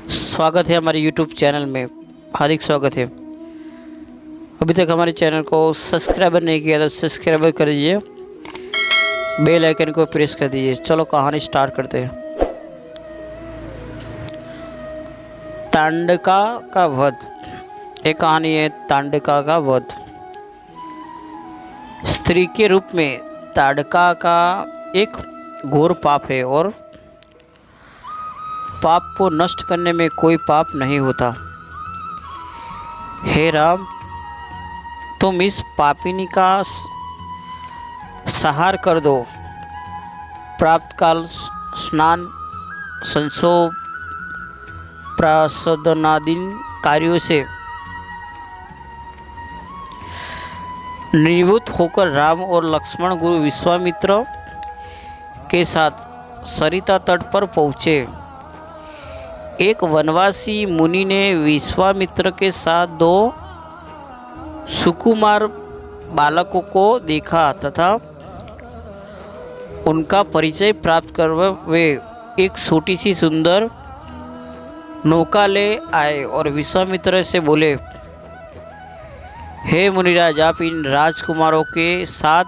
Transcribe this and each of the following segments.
स्वागत है हमारे YouTube चैनल में। हार्दिक स्वागत है। अभी तक हमारे चैनल को सब्सक्राइबर नहीं किया तो सब्सक्राइबर कर दीजिए, बेल आइकन को प्रेस कर दीजिए। चलो कहानी स्टार्ट करते हैं। तांडका का वध। एक कहानी है तांडका का वध। स्त्री के रूप में ताड़का का एक घोर पाप है और पाप को नष्ट करने में कोई पाप नहीं होता। हे राम, तुम इस पापिनी का संहार कर दो। प्राप्त काल स्नान संसोग प्रासदनादीन कार्यों से निवृत्त होकर राम और लक्ष्मण गुरु विश्वामित्र के साथ सरिता तट पर पहुँचे। एक वनवासी मुनि ने विश्वामित्र के साथ दो सुकुमार बालकों को देखा तथा उनका परिचय प्राप्त कर वे एक छोटी सी सुंदर नौका ले आए और विश्वामित्र से बोले, हे मुनिराज, आप इन राजकुमारों के साथ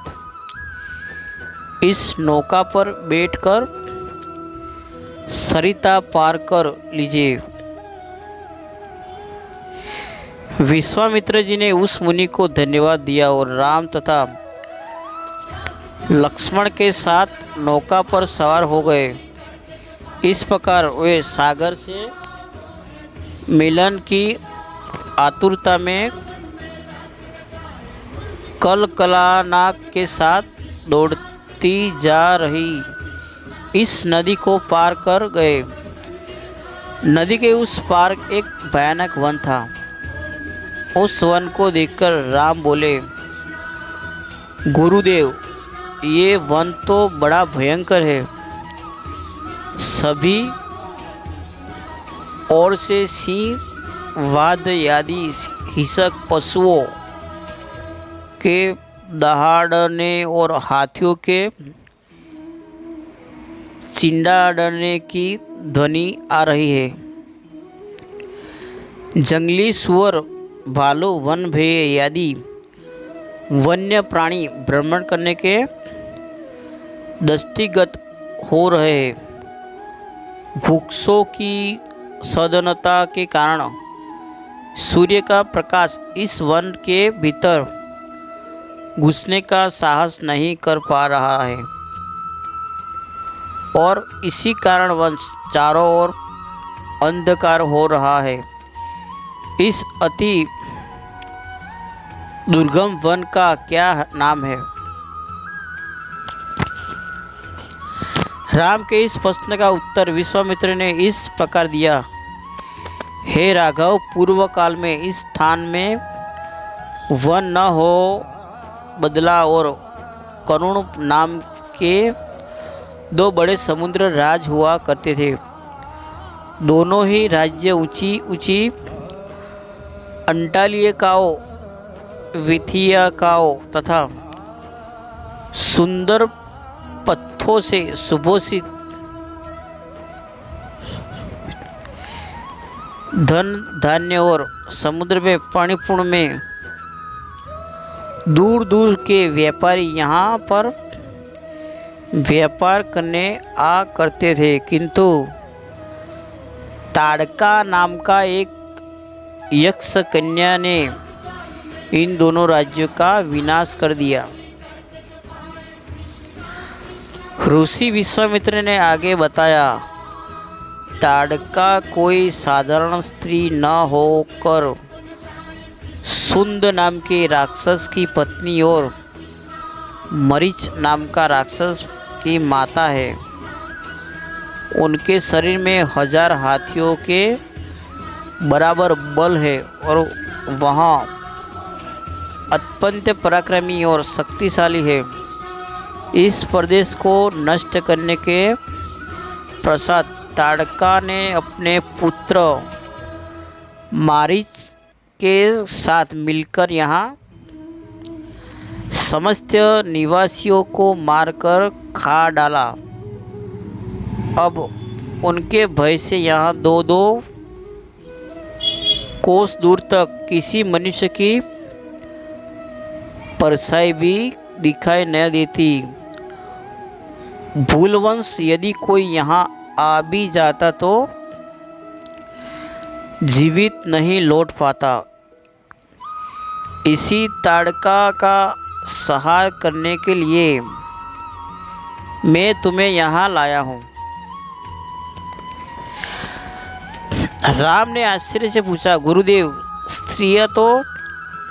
इस नौका पर बैठकर सरिता पार कर लीजिए। विश्वामित्र जी ने उस मुनि को धन्यवाद दिया और राम तथा लक्ष्मण के साथ नौका पर सवार हो गए। इस प्रकार वे सागर से मिलन की आतुरता में कलकलाना के साथ दौड़ती जा रही इस नदी को पार कर गए। नदी के उस पार एक भयानक वन था। उस वन को देखकर राम बोले, गुरुदेव, ये वन तो बड़ा भयंकर है। सभी ओर से सिंह, वाद्य आदि हिंसक पशुओं के दहाड़ने और हाथियों के चिंडाड़ने की ध्वनि आ रही है। जंगली सुअर, भालू, वन भेड़ आदि वन्य प्राणी भ्रमण करने के दृष्टिगत हो रहे हैं। वृक्षों की सदनता के कारण सूर्य का प्रकाश इस वन के भीतर घुसने का साहस नहीं कर पा रहा है और इसी कारण वन चारों ओर अंधकार हो रहा है। इस अति दुर्गम वन का क्या नाम है? राम के इस प्रश्न का उत्तर विश्वामित्र ने इस प्रकार दिया, हे राघव, पूर्व काल में इस स्थान में वन न हो बदला और करुण नाम के दो बड़े समुद्र राज हुआ करते थे। दोनों ही राज्य ऊंची ऊंची अंटालिकाओं, विथियाकाओं तथा सुंदर पत्थरों से सुभूषित धन धान्य और समुद्र में पानीपूर्ण में दूर दूर के व्यापारी यहाँ पर व्यापार करने आ करते थे। किंतु ताड़का नाम का एक यक्ष कन्या ने इन दोनों राज्यों का विनाश कर दिया। ऋषि विश्वामित्र ने आगे बताया, ताड़का कोई साधारण स्त्री न होकर सुंद नाम के राक्षस की पत्नी और मरीच नाम का राक्षस की माता है। उनके शरीर में 1000 हाथियों के बराबर बल है और वहाँ अत्यंत पराक्रमी और शक्तिशाली है। इस प्रदेश को नष्ट करने के पश्चात ताड़का ने अपने पुत्र मारीच के साथ मिलकर यहाँ समस्त निवासियों को मारकर खा डाला। अब उनके भय से यहाँ दो दो कोस दूर तक किसी मनुष्य की परछाई भी दिखाई न देती। भूलवंश यदि कोई यहाँ आ भी जाता तो जीवित नहीं लौट पाता। इसी ताड़का का सहाय करने के लिए मैं तुम्हें यहाँ लाया हूँ। राम ने आश्चर्य से पूछा, गुरुदेव, स्त्रियाँ तो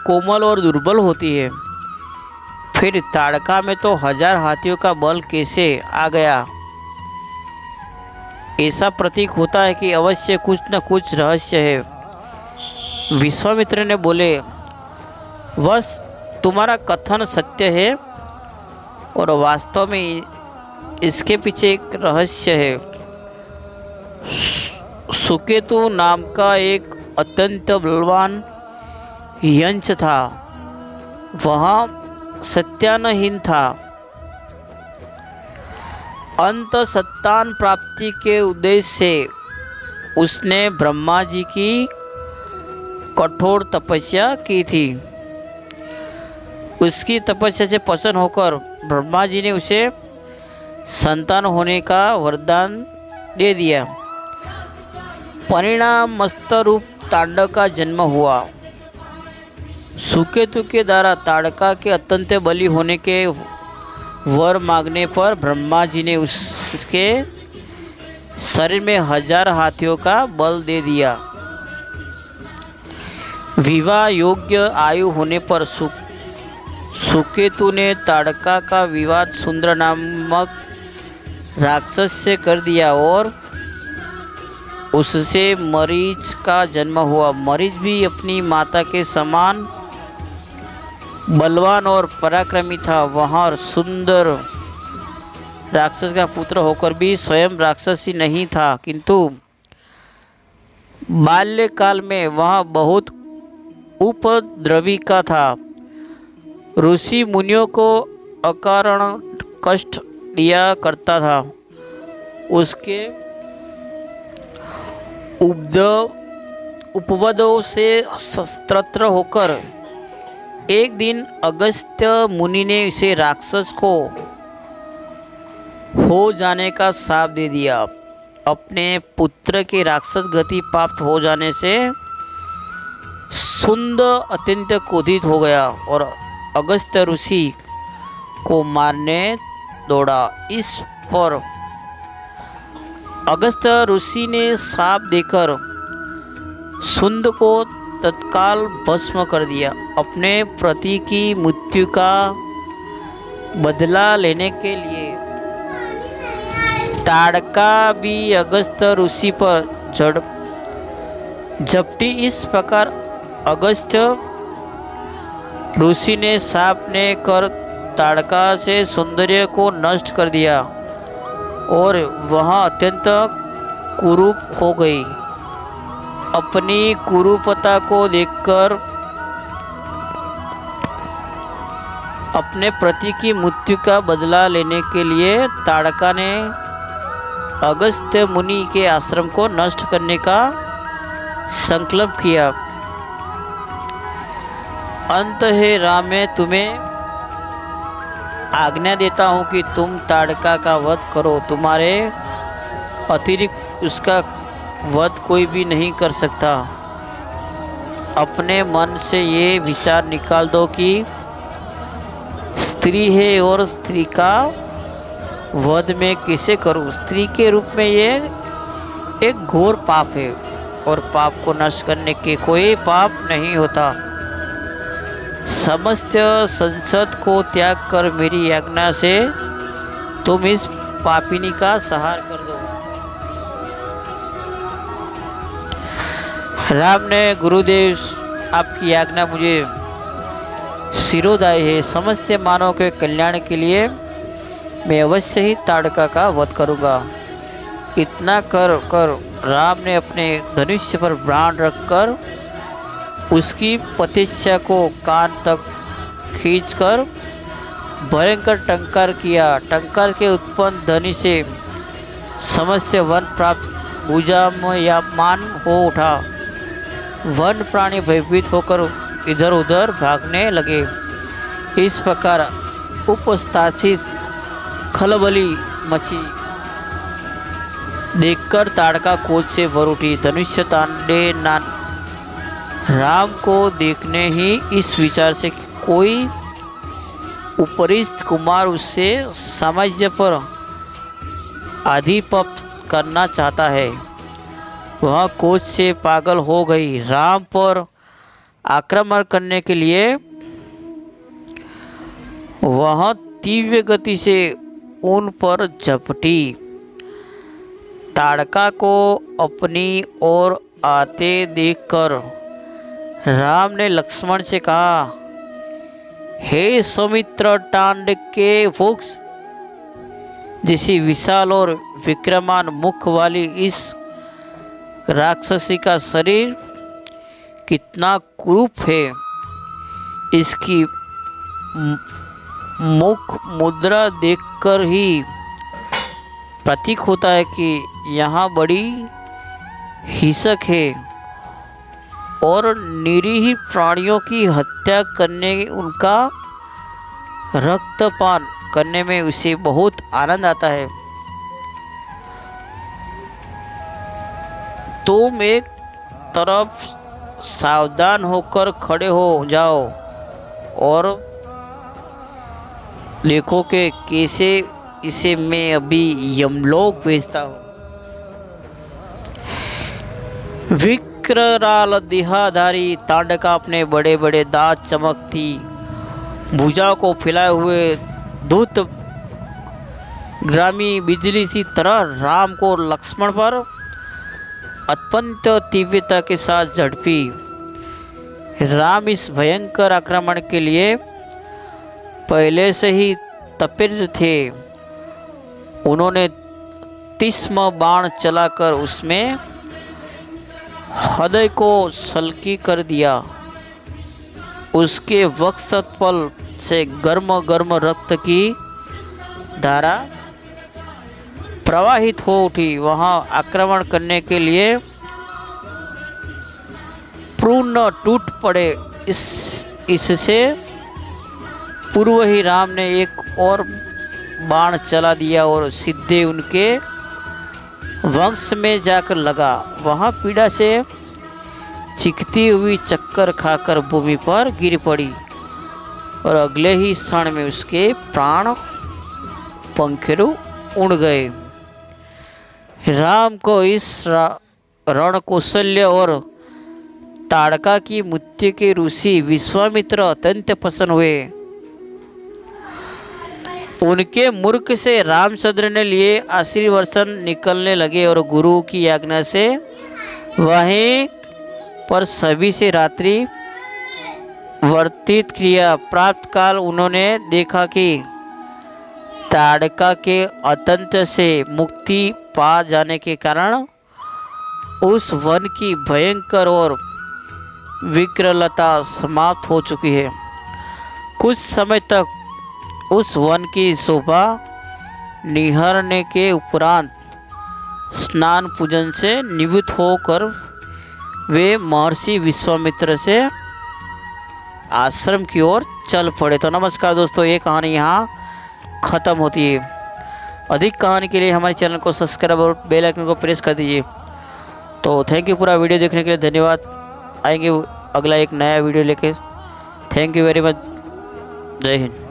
कोमल और दुर्बल होती है, फिर ताड़का में तो 1000 हाथियों का बल कैसे आ गया? ऐसा प्रतीक होता है कि अवश्य कुछ न कुछ रहस्य है। विश्वामित्र ने बोले, बस तुम्हारा कथन सत्य है और वास्तव में इसके पीछे एक रहस्य है। सुकेतु नाम का एक अत्यंत बलवान यंच था। वह सत्यानहीन था। अंत संतान प्राप्ति के उद्देश्य से उसने ब्रह्मा जी की कठोर तपस्या की थी। उसकी तपस्या से प्रसन्न होकर ब्रह्मा जी ने उसे संतान होने का वरदान दे दिया। परिणाम मस्त रूप ताड़का का जन्म हुआ। सुकेतु के द्वारा ताड़का के अत्यंत बली होने के वर मांगने पर ब्रह्मा जी ने उसके शरीर में 1000 हाथियों का बल दे दिया। विवाह योग्य आयु होने पर सुकेतु ने ताड़का का विवाह सुंदर नामक राक्षस से कर दिया और उससे मरीच का जन्म हुआ। मरीच भी अपनी माता के समान बलवान और पराक्रमी था। वह सुंदर राक्षस का पुत्र होकर भी स्वयं राक्षस ही नहीं था, किंतु बाल्यकाल में वह बहुत उपद्रवी का था। ऋषि मुनियों को अकारण कष्ट दिया करता था। उसके उपवदों से स्तत्र होकर एक दिन अगस्त्य मुनि ने इसे राक्षस को हो जाने का शाप दे दिया। अपने पुत्र के राक्षस गति प्राप्त हो जाने से सुंद अत्यंत क्रोधित हो गया और अगस्त्य ऋषि को मारने दौड़ा। इस पर अगस्त्य ऋषि ने शाप देकर सुंद को तत्काल भस्म कर दिया। अपने पति की मृत्यु का बदला लेने के लिए ताड़का भी अगस्त्य ऋषि पर झपटी। इस प्रकार अगस्त्य ऋषि ने शाप ने कर ताड़का से सौंदर्य को नष्ट कर दिया और वह अत्यंत कुरूप हो गई। अपनी कुरूपता को देखकर अपने पति की मृत्यु का बदला लेने के लिए ताड़का ने अगस्त्य मुनि के आश्रम को नष्ट करने का संकल्प किया। अंत हे राम, मैं तुम्हें आज्ञा देता हूँ कि तुम ताड़का का वध करो। तुम्हारे अतिरिक्त उसका वध कोई भी नहीं कर सकता। अपने मन से ये विचार निकाल दो कि स्त्री है और स्त्री का वध में कैसे करूं। स्त्री के रूप में ये एक घोर पाप है और पाप को नष्ट करने के कोई पाप नहीं होता। समस्त संसद को त्याग कर मेरी आज्ञा से तुम इस पापिनी का संहार कर दो। राम ने, गुरुदेव, आपकी आज्ञा मुझे शिरोधार्य है। समस्त मानव के कल्याण के लिए मैं अवश्य ही ताड़का का वध करूँगा। इतना कर राम ने अपने धनुष्य पर बाण रखकर उसकी प्रतिष्ठा को कान तक खींचकर भयंकर टंकार किया। टंकार के उत्पन्न ध्वनि से समस्त वन प्राप्त भुजामयमान हो उठा। वन प्राणी भयभीत होकर इधर उधर भागने लगे। इस प्रकार उपस्थित खलबली मची देखकर ताड़का क्रोध से भर उठी। धनुष्य तांडे राम को देखने ही इस विचार से कोई उपरिस्थ कुमार उससे साम्राज्य पर आधिपत्य करना चाहता है, वह क्रोध से पागल हो गई। राम पर आक्रमण करने के लिए वह तीव्र गति से उन पर झपटी। ताड़का को अपनी ओर आते देखकर राम ने लक्ष्मण से कहा, हे सौमित्र टांड के वृक्ष जैसी विशाल और विक्रमान मुख वाली इस राक्षसी का शरीर कितना कुरूप है। इसकी मुख मुद्रा देखकर ही प्रतीक होता है कि यहाँ बड़ी हिंसक है और निरीह प्राणियों की हत्या करने, उनका रक्तपान करने में उसे बहुत आनंद आता है। तुम एक तरफ सावधान होकर खड़े हो जाओ और देखो कि कैसे इसे मैं अभी यमलोक भेजता हूँ। विकराल देहधारी ताड़का अपने बड़े बड़े दांत चमकती भुजाओं को फैलाए हुए धूत ग्रामी बिजली सी तरह राम को लक्ष्मण पर अत्यंत तीव्रता के साथ झड़पी। राम इस भयंकर आक्रमण के लिए पहले से ही तत्पर थे। उन्होंने तीक्ष्ण बाण चलाकर उसमें हृदय को सल्की कर दिया। उसके वक्षस्थल से गर्म गर्म रक्त की धारा प्रवाहित हो उठी। वहां आक्रमण करने के लिए पूर्ण टूट पड़े। इससे पूर्व ही राम ने एक और बाण चला दिया और सीधे उनके वंश में जाकर लगा। वहां पीड़ा से चीखती हुई चक्कर खाकर भूमि पर गिर पड़ी और अगले ही क्षण में उसके प्राण पंखेरु उड़ गए। राम को इस रण कौशल्य और ताड़का की मृत्यु के ऋषि विश्वामित्र अत्यंत प्रसन्न हुए। उनके मुख से रामचंद्र ने लिए आशीर्वचन निकलने लगे और गुरु की आज्ञा से वहीं पर सभी से रात्रि वर्तित किया। प्राप्त काल उन्होंने देखा कि ताड़का के अतंत से मुक्ति पा जाने के कारण उस वन की भयंकर और विकरालता समाप्त हो चुकी है। कुछ समय तक उस वन की शोभा निहारने के उपरांत स्नान पूजन से निवृत्त होकर वे महर्षि विश्वामित्र से आश्रम की ओर चल पड़े। तो नमस्कार दोस्तों, ये कहानी यहाँ ख़त्म होती है। अधिक कहानी के लिए हमारे चैनल को सब्सक्राइब और बेल आइकन को प्रेस कर दीजिए। तो थैंक यू, पूरा वीडियो देखने के लिए धन्यवाद। आएंगे अगला एक नया वीडियो लेके। Thank you very much. जय हिंद।